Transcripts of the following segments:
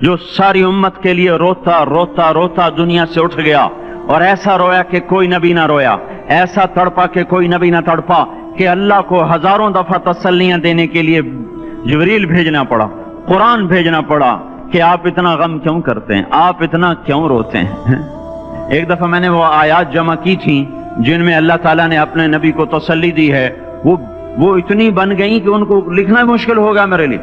جو ساری امت کے لیے روتا روتا روتا دنیا سے اٹھ گیا اور ایسا رویا کہ کوئی نبی نہ رویا، ایسا تڑپا کہ کوئی نبی نہ تڑپا، کہ اللہ کو ہزاروں دفعہ تسلیاں دینے کے لیے جبریل بھیجنا پڑا، قرآن بھیجنا پڑا کہ آپ اتنا غم کیوں کرتے ہیں، آپ اتنا کیوں روتے ہیں۔ ایک دفعہ میں نے وہ آیات جمع کی تھیں جن میں اللہ تعالیٰ نے اپنے نبی کو تسلی دی ہے، وہ اتنی بن گئی کہ ان کو لکھنا مشکل ہوگا میرے لیے۔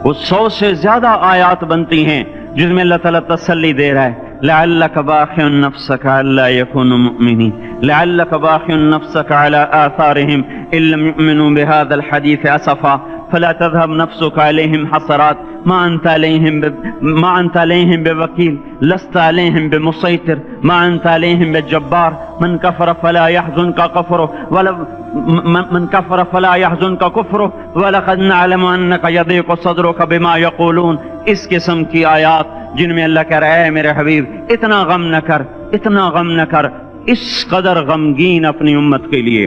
وہ 100 سے زیادہ آیات بنتی ہیں جس میں اللہ تعالیٰ تسلی دے رہا ہے، لعلک باخع نفسک الا یکونوا مؤمنین، لعلک باخع نفسک علی آثارہم ان لم یؤمنوا بہذا الحدیث اسفا فلا تذهب نفسك عليهم حسرات ما أنت عليهم بوكيل لست عليهم بمسيطر ما أنت عليهم بجبار من كفر فلا يحزنك كفره ولقد نعلم أنك يضيق صدرك بما يقولون۔ اس قسم کی آیات جن میں اللہ کہہ رہا ہے میرے حبیب اتنا غم نہ کر، اتنا غم نہ کر، اس قدر غمگین اپنی امت کے لیے۔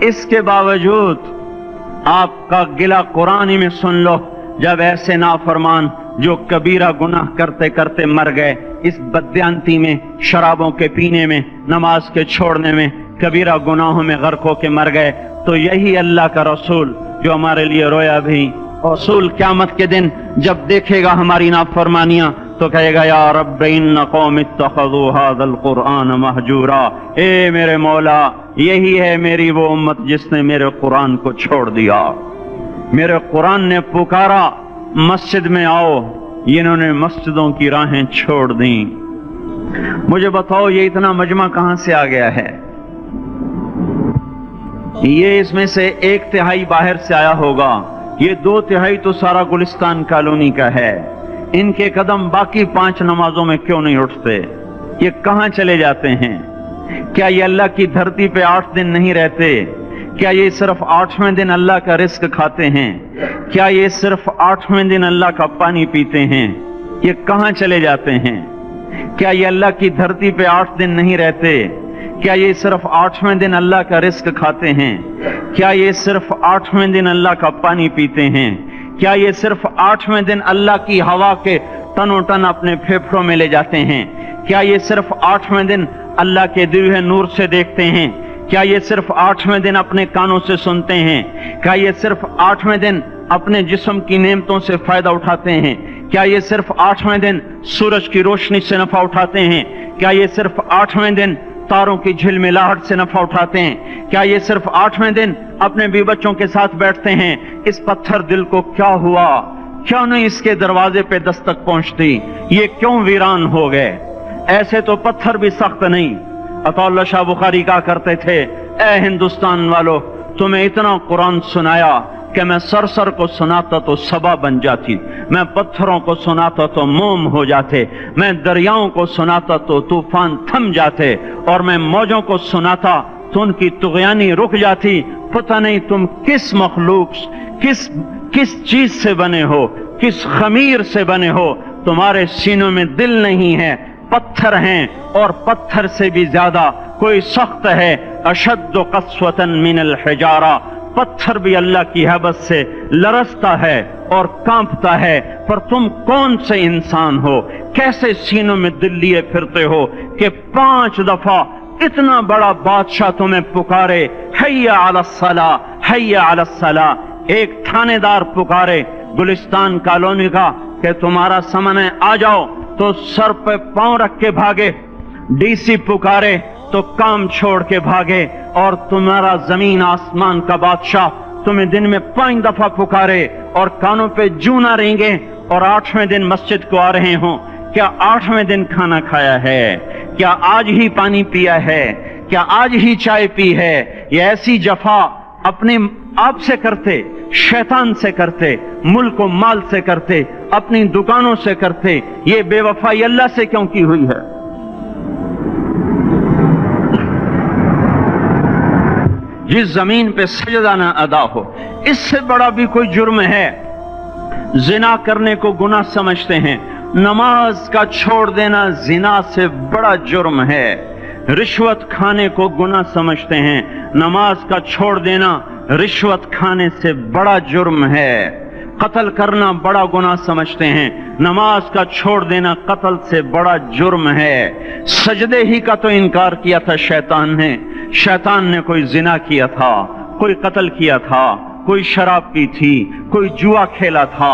اس کے باوجود آپ کا گلہ قرآن میں سن لو، جب ایسے نافرمان جو کبیرہ گناہ کرتے کرتے مر گئے، اس بددیانتی میں، شرابوں کے پینے میں، نماز کے چھوڑنے میں، کبیرہ گناہوں میں غرق ہو کے مر گئے، تو یہی اللہ کا رسول جو ہمارے لیے رویا بھی، رسول قیامت کے دن جب دیکھے گا ہماری نافرمانیاں تو کہے گا یا رب ان قوم اتخذوا هذا القرآن مہجورا، اے میرے مولا یہی ہے میری وہ امت جس نے میرے قرآن کو چھوڑ دیا، میرے قرآن نے پکارا مسجد میں آؤ، انہوں نے مسجدوں کی راہیں چھوڑ دیں۔ مجھے بتاؤ یہ اتنا مجمع کہاں سے آ گیا ہے؟ یہ اس میں سے 1/3 باہر سے آیا ہوگا، یہ 2/3 تو سارا گلستان کالونی کا ہے۔ ان کے قدم باقی 5 نمازوں میں کیوں نہیں اٹھتے؟ یہ کہاں چلے جاتے ہیں؟ کیا یہ اللہ کی دھرتی پہ 8 دن نہیں رہتے؟ کیا یہ صرف 8ویں دن اللہ کا رزق کھاتے ہیں؟ کیا یہ صرف 8ویں دن اللہ کا پانی پیتے ہیں؟ یہ کہاں چلے جاتے ہیں؟ کیا یہ اللہ کی دھرتی پہ 8 دن نہیں رہتے؟ کیا یہ صرف 8ویں دن اللہ کا رزق کھاتے ہیں؟ کیا یہ صرف 8ویں دن اللہ کا پانی پیتے ہیں؟ کیا یہ صرف 8ویں دن اللہ کی ہوا کے تنو تن اپنے پھیپھڑوں میں لے جاتے ہیں؟ کیا یہ صرف 8ویں دن اللہ کے دیے نور سے دیکھتے ہیں؟ کیا یہ صرف 8ویں دن اپنے کانوں سے سنتے ہیں؟ کیا یہ صرف 8ویں دن اپنے جسم کی نعمتوں سے فائدہ اٹھاتے ہیں؟ کیا یہ صرف 8ویں دن سورج کی روشنی سے نفع اٹھاتے ہیں؟ کیا یہ صرف 8ویں دن تاروں کی جھلملاہٹ سے نفع اٹھاتے ہیں؟ کیا یہ صرف 8ویں دن اپنے بیوی بچوں کے ساتھ بیٹھتے ہیں؟ اس پتھر دل کو کیا ہوا؟ کیوں نہیں اس کے دروازے پہ دستک پہنچتی؟ یہ کیوں ویران ہو گئے؟ ایسے تو پتھر بھی سخت نہیں۔ عطا اللہ شاہ بخاری کہا کرتے تھے، اے ہندوستان والو، تمہیں اتنا قرآن سنایا کہ میں سر کو سناتا تو صبا بن جاتی، میں پتھروں کو سناتا تو موم ہو جاتے، میں دریاؤں کو سناتا تو طوفان تھم جاتے، اور میں موجوں کو سناتا تو ان کی طغیانی رک جاتی۔ پتہ نہیں تم کس مخلوق، کس چیز سے بنے ہو، کس خمیر سے بنے ہو، تمہارے سینوں میں دل نہیں ہے، پتھر ہیں، اور پتھر سے بھی زیادہ کوئی سخت ہے، اشد قسوة من الحجارہ، پتھر بھی اللہ کی حیبت سے لرزتا ہے اور کانپتا ہے، پر تم کون سے انسان ہو، کیسے سینوں میں دل لیے پھرتے ہو کہ 5 دفعہ اتنا بڑا بادشاہ تمہیں پکارے، حی علی الصلاۃ، حی علی الصلاۃ، ایک تھانے دار پکارے گلستان کالونی کا کہ تمہارا سمن ہے آ جاؤ، تو سر پہ پاؤں رکھ کے بھاگے، ڈی سی پکارے تو کام چھوڑ کے بھاگے، اور تمہارا زمین آسمان کا بادشاہ تمہیں دن میں 5 دفعہ پکارے اور کانوں پہ جوں نہ رینگے، اور 8ویں دن مسجد کو آ رہے ہوں۔ کیا 8ویں دن کھانا کھایا ہے؟ کیا آج ہی پانی پیا ہے؟ کیا آج ہی چائے پی ہے؟ یہ ایسی جفا اپنے آپ سے کرتے، شیطان سے کرتے، ملک و مال سے کرتے، اپنی دکانوں سے کرتے، یہ بے وفائی اللہ سے کیوں کی ہوئی ہے؟ جس زمین پہ سجدہ نہ ادا ہو، اس سے بڑا بھی کوئی جرم ہے؟ زنا کرنے کو گناہ سمجھتے ہیں، نماز کا چھوڑ دینا زنا سے بڑا جرم ہے۔ رشوت کھانے کو گناہ سمجھتے ہیں، نماز کا چھوڑ دینا رشوت کھانے سے بڑا جرم ہے۔ قتل کرنا بڑا گناہ سمجھتے ہیں، نماز کا چھوڑ دینا قتل سے بڑا جرم ہے۔ سجدے ہی کا تو انکار کیا تھا شیطان نے کوئی زنا کیا تھا، کوئی قتل کیا تھا، کوئی شراب پی تھی، کوئی جوا کھیلا تھا،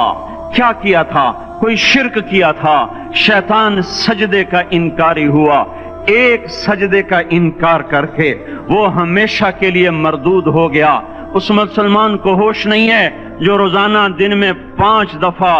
کیا کیا تھا، کوئی شرک کیا تھا، شیطان سجدے کا انکاری ہوا۔ ایک سجدے کا انکار کر کے وہ ہمیشہ کے لیے مردود ہو گیا۔ اس مسلمان کو ہوش نہیں ہے جو روزانہ دن میں 5 دفعہ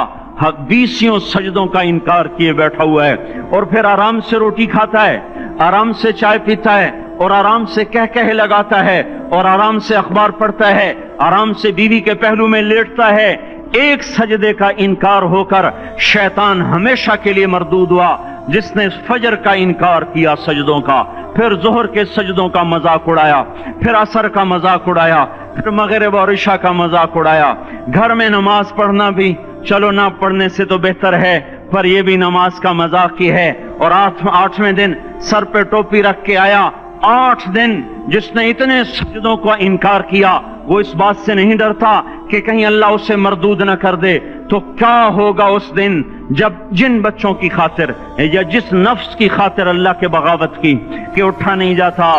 20 سجدوں کا انکار کیے بیٹھا ہوا ہے، اور پھر آرام سے روٹی کھاتا ہے، آرام سے چائے پیتا ہے، اور آرام سے کہہ لگاتا ہے، اور آرام سے اخبار پڑھتا ہے، آرام سے بیوی کے پہلو میں لیٹتا ہے۔ ایک سجدے کا انکار ہو کر شیطان ہمیشہ کے لیے مردود ہوا۔ جس نے فجر کا انکار کیا سجدوں کا، پھر ظہر کے سجدوں کا مذاق اڑایا، پھر عصر کا مذاق اڑایا، پھر مغرب اور عشاء کا مذاق اڑایا۔ گھر میں نماز پڑھنا بھی چلو نہ پڑھنے سے تو بہتر ہے، پر یہ بھی نماز کا مذاق ہی ہے۔ اور 8ویں دن سر پہ ٹوپی رکھ کے آیا۔ 8 دن جس نے اتنے سجدوں کا انکار کیا، وہ اس بات سے نہیں ڈرتا کہ کہیں اللہ اسے مردود نہ کر دے، تو کیا ہوگا اس دن جب جن بچوں کی خاطر یا جس نفس کی خاطر اللہ کے بغاوت کی کہ اٹھا نہیں جاتا،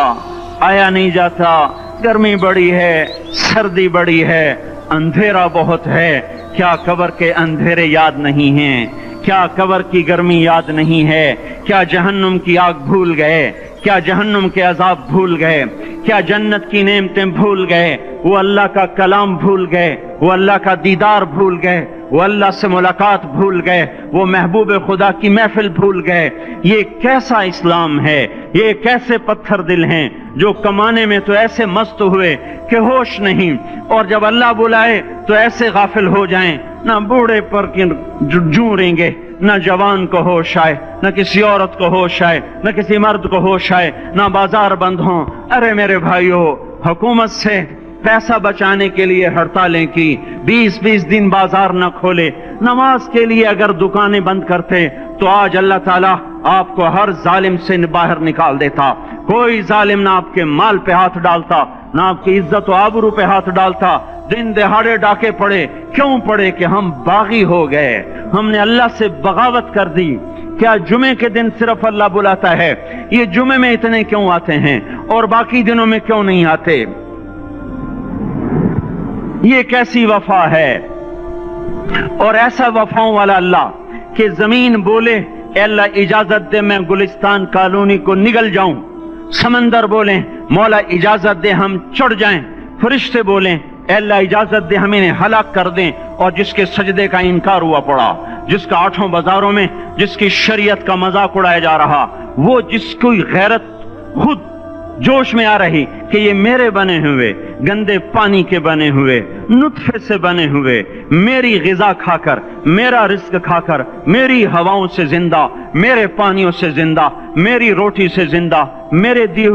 آیا نہیں جاتا، گرمی بڑی ہے، سردی بڑی ہے، اندھیرا بہت ہے، کیا قبر کے اندھیرے یاد نہیں ہیں؟ کیا قبر کی گرمی یاد نہیں ہے؟ کیا جہنم کی آگ بھول گئے؟ کیا جہنم کے عذاب بھول گئے؟ کیا جنت کی نعمتیں بھول گئے؟ وہ اللہ کا کلام بھول گئے، وہ اللہ کا دیدار بھول گئے، وہ اللہ سے ملاقات بھول گئے، وہ محبوب خدا کی محفل بھول گئے۔ یہ کیسا اسلام ہے؟ یہ کیسے پتھر دل ہیں جو کمانے میں تو ایسے مست ہوئے کہ ہوش نہیں، اور جب اللہ بلائے تو ایسے غافل ہو جائیں، نہ بوڑھے پر جوڑیں گے، نہ جوان کو ہوش آئے، نہ کسی عورت کو ہوش آئے، نہ کسی مرد کو ہوش آئے، نہ بازار بند ہوں۔ ارے میرے بھائیو، حکومت سے پیسہ بچانے کے لیے ہڑتالیں کی، 20 دن بازار نہ کھولے، نماز کے لیے اگر دکانیں بند کرتے تو آج اللہ تعالیٰ آپ کو ہر ظالم سے باہر نکال دیتا۔ کوئی ظالم نہ آپ کے مال پہ ہاتھ ڈالتا، نہ آپ کی عزت و آبرو پہ ہاتھ ڈالتا۔ دن دہاڑے ڈاکے پڑے، کیوں پڑے؟ کہ ہم باغی ہو گئے، ہم نے اللہ سے بغاوت کر دی۔ کیا جمعے کے دن صرف اللہ بلاتا ہے؟ یہ جمعے میں اتنے کیوں آتے ہیں اور باقی دنوں میں کیوں نہیں آتے؟ یہ کیسی وفا ہے؟ اور ایسا وفاؤں والا اللہ کہ زمین بولے اے اللہ اجازت دے میں گلستان کالونی کو نگل جاؤں، سمندر بولیں مولا اجازت دے ہم چڑھ جائیں، فرشتے بولیں اے اللہ اجازت دے ہم انہیں ہلاک کر دیں، اور جس کے سجدے کا انکار ہوا پڑا، جس کا 8 بازاروں میں جس کی شریعت کا مذاق اڑایا جا رہا، وہ جس کی غیرت خود جوش میں آ رہی کہ یہ میرے بنے ہوئے گندے پانی کے بنے ہوئے نطفے سے بنے ہوئے، میری غذا کھا کر، میرا رزق کھا کر، میری ہواؤں سے زندہ، میرے پانیوں سے زندہ، میری روٹی سے زندہ، میرے دیے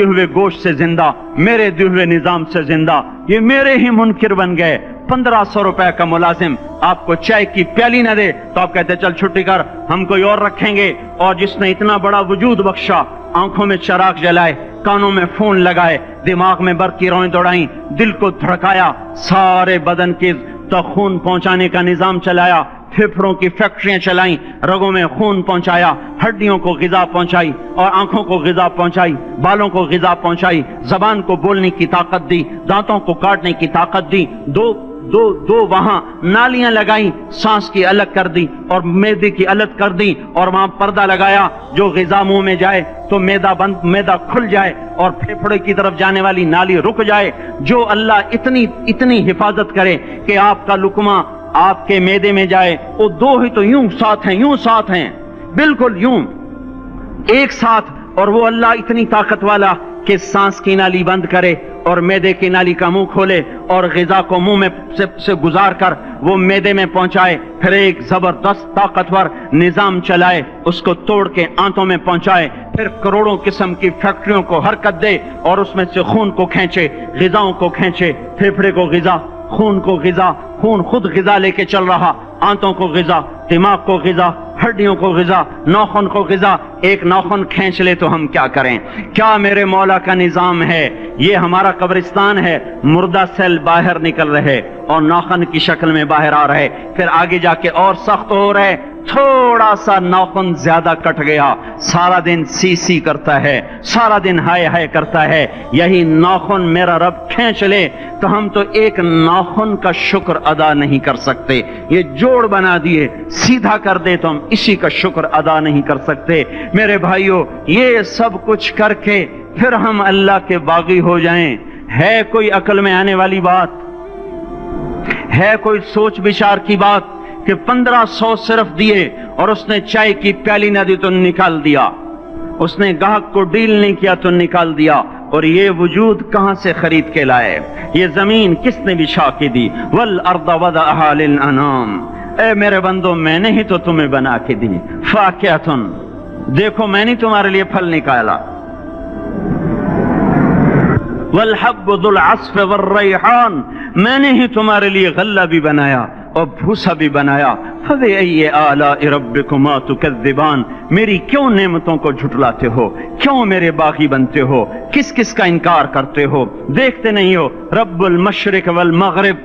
ہوئے گوشت سے زندہ، میرے دیے ہوئے نظام سے زندہ، یہ میرے ہی منکر بن گئے۔ 1500 روپے کا ملازم آپ کو چائے کی پیالی نہ دے تو آپ کہتے چل چھٹی کر، ہم کوئی اور رکھیں گے۔ اور جس نے اتنا بڑا وجود بخشا، آنکھوں میں چراغ جلائے، کانوں میں فون لگائے، دماغ میں برق کی روئیں دوڑائیں، دل کو دھڑکایا، سارے بدن کے تک خون پہنچانے کا نظام چلایا، پھیپھڑوں کی فیکٹریاں چلائیں، رگوں میں خون پہنچایا، ہڈیوں کو غذا پہنچائی، اور آنکھوں کو غذا پہنچائی، بالوں کو غذا پہنچائی، زبان کو بولنے کی طاقت دی، دانتوں کو کاٹنے کی طاقت دی، دو وہاں نالیاں لگائیں، سانس کی الگ کر دی اور معدے کی الگ کر دی، اور وہاں پردہ لگایا، جو غذا منہ میں جائے تو معدہ کھل جائے اور پھیپھڑے کی طرف جانے والی نالی رک جائے۔ جو اللہ اتنی حفاظت کرے کہ آپ کا لقمہ آپ کے معدے میں جائے، وہ دو ہی تو یوں ساتھ ہیں بالکل یوں ایک ساتھ، اور وہ اللہ اتنی طاقت والا کہ سانس کی نالی بند کرے اور معدے کی نالی کا منہ کھولے اور غذا کو منہ میں سے گزار کر وہ معدے میں پہنچائے، پھر ایک زبردست طاقتور نظام چلائے، اس کو توڑ کے آنتوں میں پہنچائے، پھر کروڑوں قسم کی فیکٹریوں کو حرکت دے اور اس میں سے خون کو کھینچے، غذاؤں کو کھینچے، پھیپھڑے کو غذا، خون کو غذا، خون خود غذا لے کے چل رہا، آنتوں کو غذا، دماغ کو غذا، ہڈیوں کو غذا، ناخن کو غذا۔ ایک ناخن کھینچ لے تو ہم کیا کریں؟ کیا میرے مولا کا نظام ہے یہ ہمارا قبرستان ہے، مردہ سیل باہر نکل رہے اور ناخن کی شکل میں باہر آ رہے، پھر آگے جا کے اور سخت ہو رہے، تھوڑا سا ناخن زیادہ کٹ گیا، سارا دن سی سی کرتا ہے، سارا دن ہائے ہائے کرتا ہے، یہی ناخن میرا رب کھینچ لے تو ہم تو ایک ناخن کا شکر ادا نہیں کر سکتے، یہ جوڑ بنا دیے سیدھا کر دے تو ہم اسی کا شکر ادا نہیں کر سکتے۔ میرے بھائیو، یہ سب کچھ کر کے پھر ہم اللہ کے باغی ہو جائیں، ہے کوئی عقل میں آنے والی بات؟ ہے کوئی سوچ بچار کی بات کہ 1500 صرف دیے اور اس نے چائے کی پیالی نہ دی تو نکال دیا، اس نے گاہک کو ڈیل نہیں کیا تو نکال دیا، اور یہ وجود کہاں سے خرید کے لائے؟ یہ زمین کس نے بچھا کے دی؟ والارض وضعها للانام، اے میرے بندو میں نے ہی تو تمہیں بنا کے دی، فاکہۃ، دیکھو میں نے تمہارے لیے پھل نکالا، والحب ذو العصف والریحان، میں نے ہی تمہارے لیے غلہ بھی بنایا اور بھوسا بھی بنایا، فبأي آلاء ربكما تكذبان، میری کیوں نعمتوں کو جھٹلاتے ہو؟ کیوں میرے باغی بنتے ہو؟ کس کس کا انکار کرتے ہو؟ دیکھتے نہیں ہو رب المشرق والمغرب،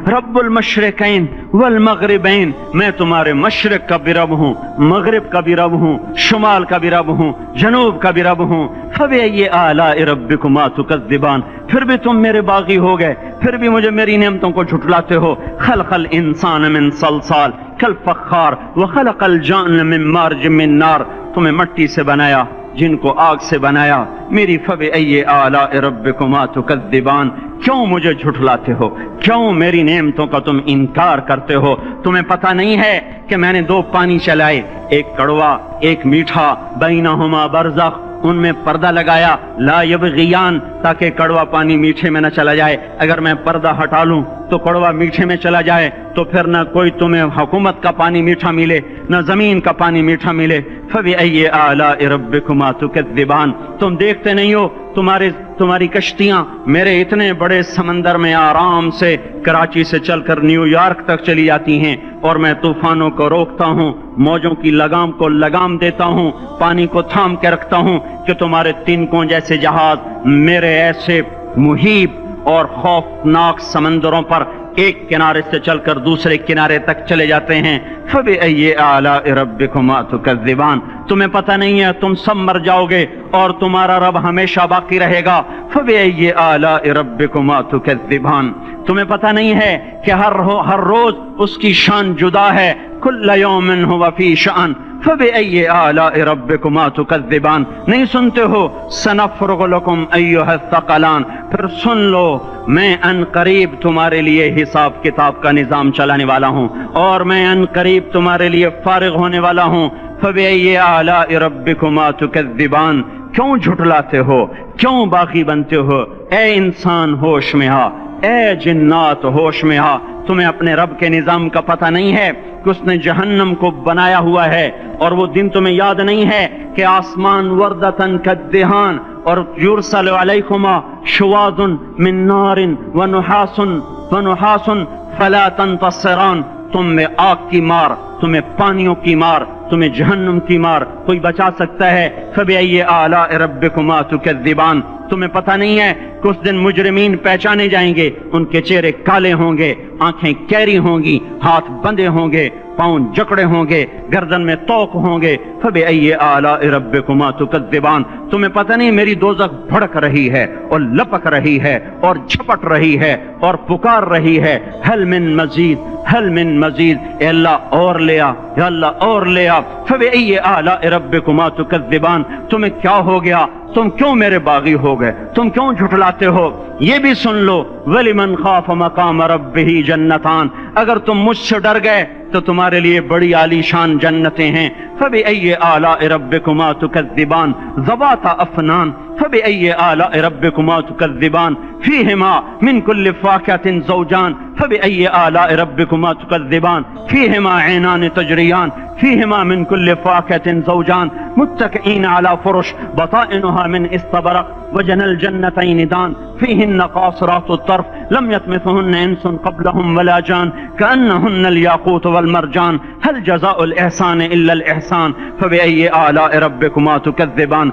رب المشرقین والمغربین، میں تمہارے مشرق کا بھی رب ہوں، مغرب کا بھی رب ہوں، شمال کا بھی رب ہوں، جنوب کا بھی رب ہوں، فبأي آلاء ربكما تكذبان، پھر بھی تم میرے باغی ہو گئے، پھر بھی مجھے میری نعمتوں کو جھٹلاتے ہو۔ خلق الانسان من صلصال کالفخار وخلق الجان من مارج من نار، تمہیں مٹی سے بنایا، جن کو آگ سے بنایا، میری فبأي آلاء ربكما تكذبان، کیوں مجھے جھٹلاتے ہو؟ کیوں میری نعمتوں کا تم انکار کرتے ہو؟ تمہیں پتہ نہیں ہے کہ میں نے دو پانی چلائے، ایک کڑوا ایک میٹھا، بینہما برزخ، ان میں پردہ لگایا، لا یبغیان، تاکہ کڑوا پانی میٹھے میں نہ چلا جائے، اگر میں پردہ ہٹا لوں تو کڑوا میٹھے میں چلا جائے تو پھر نہ کوئی تمہیں حکومت کا پانی میٹھا ملے نہ زمین کا پانی میٹھا ملے۔ فبأي آلاء ربكما تكذبان، تم دیکھتے نہیں ہو تمہاری کشتیاں میرے اتنے بڑے سمندر میں آرام سے کراچی سے چل کر نیو یارک تک چلی جاتی ہیں، اور میں طوفانوں کو روکتا ہوں، موجوں کی لگام کو لگام دیتا ہوں، پانی کو تھام کے رکھتا ہوں کہ تمہارے تنکوں جیسے جہاز میرے ایسے محیط اور خوفناک سمندروں پر ایک کنارے سے چل کر دوسرے کنارے تک چلے جاتے ہیں۔ فبأي آلاء ربكما تكذبان، تمہیں پتہ نہیں ہے تم سب مر جاؤ گے اور تمہارا رب ہمیشہ باقی رہے گا۔ فبأي آلاء ربكما تكذبان، تمہیں پتہ نہیں ہے کہ ہر روز اس کی شان جدا ہے، كل يوم هو في شأن، فبأي آلاء ربكما تكذبان، نہیں سنتے ہو؟ سنفرغ لكم أيها الثقلان، پھر سن لو میں ان قریب تمہارے لیے حساب کتاب کا نظام چلانے والا ہوں، اور میں ان قریب تمہارے لیے فارغ ہونے والا ہوں۔ فبأي آلاء ربكما تكذبان، کیوں جھٹلاتے ہو؟ کیوں باقی بنتے ہو؟ اے انسان ہوش میں آ، اے جنات ہوش میں آ، تمہیں اپنے رب کے نظام کا پتہ نہیں ہے کہ اس نے جہنم کو بنایا ہوا ہے، اور وہ دن تمہیں یاد نہیں ہے کہ آسمان وردتن کالدہان، اور یرسل علیکما شواظ من نار ونحاس فلا تنتصران، تم میں آگ کی مار، تمہیں پانیوں کی مار، تمہیں جہنم کی مار کوئی بچا سکتا ہے؟ فبأي آلاء ربكما تكذبان، تمہیں پتہ نہیں ہے کہ اس دن مجرمین پہچانے جائیں گے، ان کے چہرے کالے ہوں گے، آنکھیں کیری ہوں گی، ہاتھ بندے ہوں گے، پاؤں جکڑے ہوں گے، گردن میں توق ہوں گے۔ فبأي آلاء ربكما تكذبان، تمہیں پتہ نہیں میری دوزخ بھڑک رہی ہے اور لپک رہی ہے اور جھپٹ رہی ہے اور پکار رہی ہے، هل من مزید، هل من مزید، اے اللہ اور لے آ، یا اللہ اور لے آ۔ فبأي آلاء ربكما تكذبان، تمہیں کیا ہو گیا؟ تم کیوں میرے باغی ہو گئے؟ تم کیوں جھٹلاتے ہو؟ یہ بھی سن لو، وَلِمَنْ خَافَ مَقَامَ رَبِّهِ جَنَّتَانِ، اگر تم مجھ سے ڈر گئے تو تمہارے لیے بڑی عالی شان جنتیں ہیں۔ فبأي آلاء ربكما تكذبان ذواتا افنان، فبأي آلاء ربكما تكذبان فيهما من كل فاكهة زوجان، فبأي آلاء ربكما تكذبان فيهما عينان تجريان، فيهما من كل فاكهة زوجان متكئين على فرش بطائنها من استبرق وجنى الجنتين دان، فيهن قاصرات الطرف لم يطمثهن انس قبلهم ولا جان، كأنهن الياقوت والمرجان، هل جزاء الإحسان إلا الإحسان، فبأي آلاء ربكما تكذبان،